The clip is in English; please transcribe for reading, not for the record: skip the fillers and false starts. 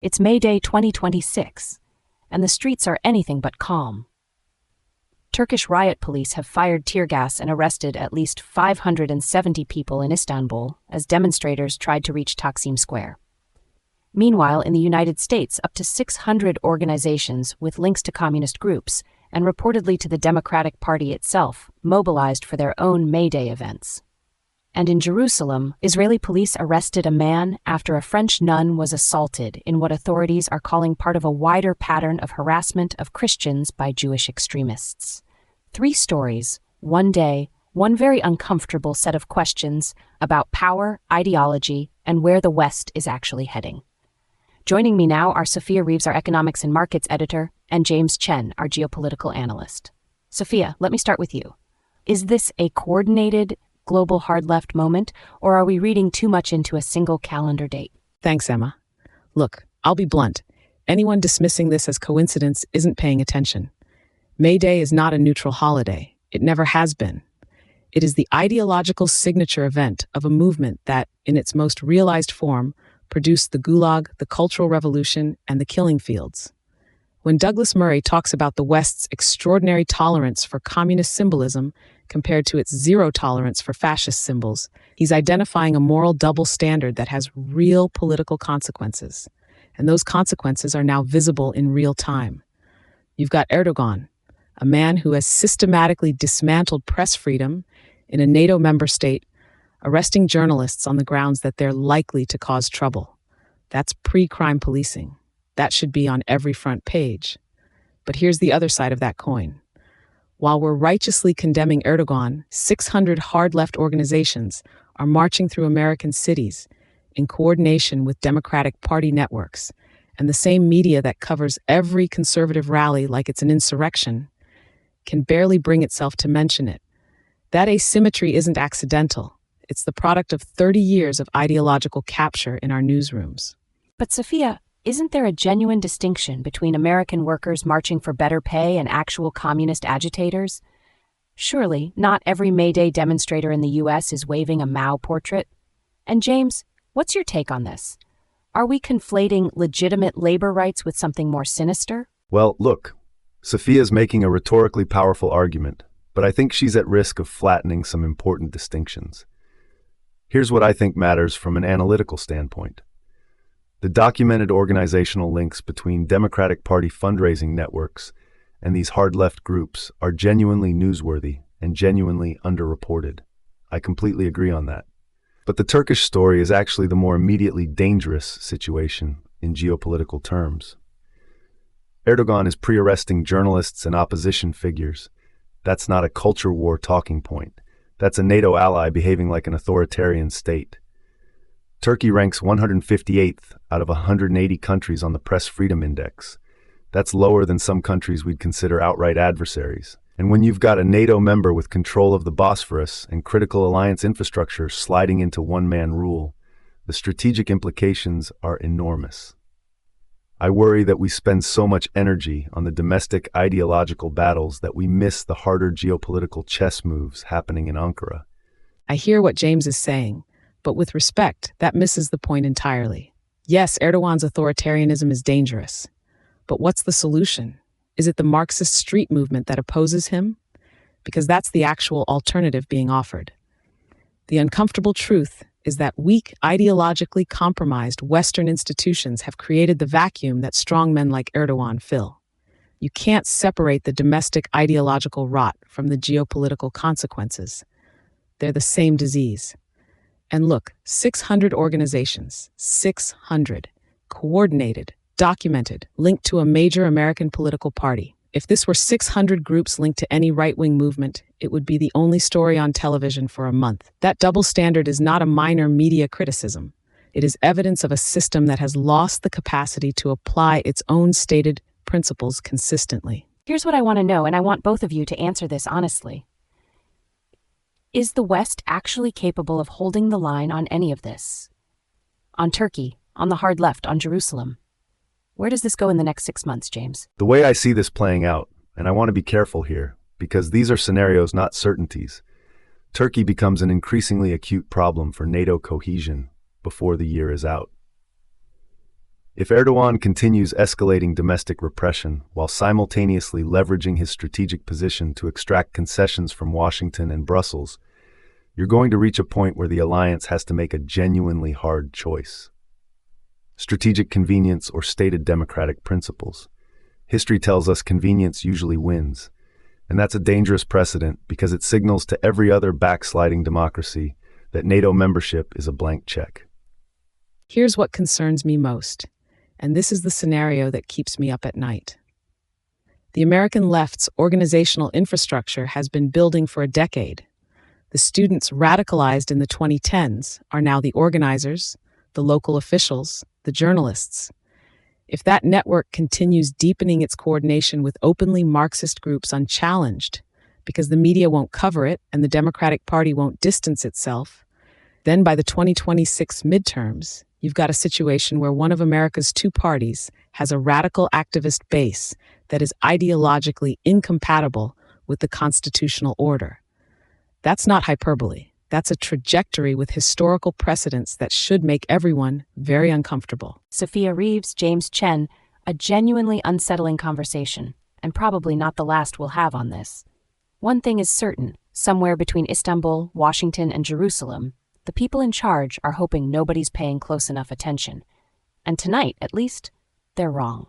It's May Day 2026, and the streets are anything but calm. Turkish riot police have fired tear gas and arrested at least 570 people in Istanbul as demonstrators tried to reach Taksim Square. Meanwhile, in the United States, up to 600 organizations with links to communist groups and reportedly to the Democratic Party itself mobilized for their own May Day events. And in Jerusalem, Israeli police arrested a man after a French nun was assaulted in what authorities are calling part of a wider pattern of harassment of Christians by Jewish extremists. 3 stories, one day, one very uncomfortable set of questions about power, ideology, and where the West is actually heading. Joining me now are Sophia Reeves, our economics and markets editor, and James Chen, our geopolitical analyst. Sophia, let me start with you. Is this a coordinated global hard left moment, or are we reading too much into a single calendar date? Thanks, Emma. Look, I'll be blunt. Anyone dismissing this as coincidence isn't paying attention. May Day is not a neutral holiday. It never has been. It is the ideological signature event of a movement that, in its most realized form, produced the Gulag, the Cultural Revolution, and the killing fields. When Douglas Murray talks about the West's extraordinary tolerance for communist symbolism compared to its zero tolerance for fascist symbols, he's identifying a moral double standard that has real political consequences. And those consequences are now visible in real time. You've got Erdogan, a man who has systematically dismantled press freedom in a NATO member state, arresting journalists on the grounds that they're likely to cause trouble. That's pre-crime policing. That should be on every front page. But here's the other side of that coin. While we're righteously condemning Erdogan, 600 hard-left organizations are marching through American cities in coordination with Democratic Party networks, and the same media that covers every conservative rally like it's an insurrection can barely bring itself to mention it. That asymmetry isn't accidental. It's the product of 30 years of ideological capture in our newsrooms. But Sophia, isn't there a genuine distinction between American workers marching for better pay and actual communist agitators? Surely, not every May Day demonstrator in the U.S. is waving a Mao portrait. And James, what's your take on this? Are we conflating legitimate labor rights with something more sinister? Well, look, Sophia's making a rhetorically powerful argument, but I think she's at risk of flattening some important distinctions. Here's what I think matters from an analytical standpoint. The documented organizational links between Democratic Party fundraising networks and these hard-left groups are genuinely newsworthy and genuinely underreported. I completely agree on that. But the Turkish story is actually the more immediately dangerous situation in geopolitical terms. Erdogan is pre-arresting journalists and opposition figures. That's not a culture war talking point. That's a NATO ally behaving like an authoritarian state. Turkey ranks 158th out of 180 countries on the Press Freedom Index. That's lower than some countries we'd consider outright adversaries. And when you've got a NATO member with control of the Bosphorus and critical alliance infrastructure sliding into one-man rule, the strategic implications are enormous. I worry that we spend so much energy on the domestic ideological battles that we miss the harder geopolitical chess moves happening in Ankara. I hear what James is saying, but with respect, that misses the point entirely. Yes, Erdogan's authoritarianism is dangerous. But what's the solution? Is it the Marxist street movement that opposes him? Because that's the actual alternative being offered. The uncomfortable truth is that weak, ideologically compromised Western institutions have created the vacuum that strong men like Erdogan fill. You can't separate the domestic ideological rot from the geopolitical consequences. They're the same disease. And look, 600 organizations, 600, coordinated, documented, linked to a major American political party. If this were 600 groups linked to any right-wing movement, it would be the only story on television for a month. That double standard is not a minor media criticism. It is evidence of a system that has lost the capacity to apply its own stated principles consistently. Here's what I want to know, and I want both of you to answer this honestly. Is the West actually capable of holding the line on any of this? On Turkey, on the hard left, on Jerusalem? Where does this go in the next 6 months, James? The way I see this playing out, and I want to be careful here, because these are scenarios, not certainties, Turkey becomes an increasingly acute problem for NATO cohesion before the year is out. If Erdogan continues escalating domestic repression while simultaneously leveraging his strategic position to extract concessions from Washington and Brussels, you're going to reach a point where the alliance has to make a genuinely hard choice. Strategic convenience or stated democratic principles. History tells us convenience usually wins, and that's a dangerous precedent because it signals to every other backsliding democracy that NATO membership is a blank check. Here's what concerns me most, and this is the scenario that keeps me up at night. The American left's organizational infrastructure has been building for a decade. The students radicalized in the 2010s are now the organizers, the local officials, the journalists. If that network continues deepening its coordination with openly Marxist groups unchallenged, because the media won't cover it and the Democratic Party won't distance itself, then by the 2026 midterms, you've got a situation where one of America's two parties has a radical activist base that is ideologically incompatible with the constitutional order. That's not hyperbole. That's a trajectory with historical precedents that should make everyone very uncomfortable. Sophia Reeves, James Chen, a genuinely unsettling conversation, and probably not the last we'll have on this. One thing is certain, somewhere between Istanbul, Washington, and Jerusalem, the people in charge are hoping nobody's paying close enough attention. And tonight, at least, they're wrong.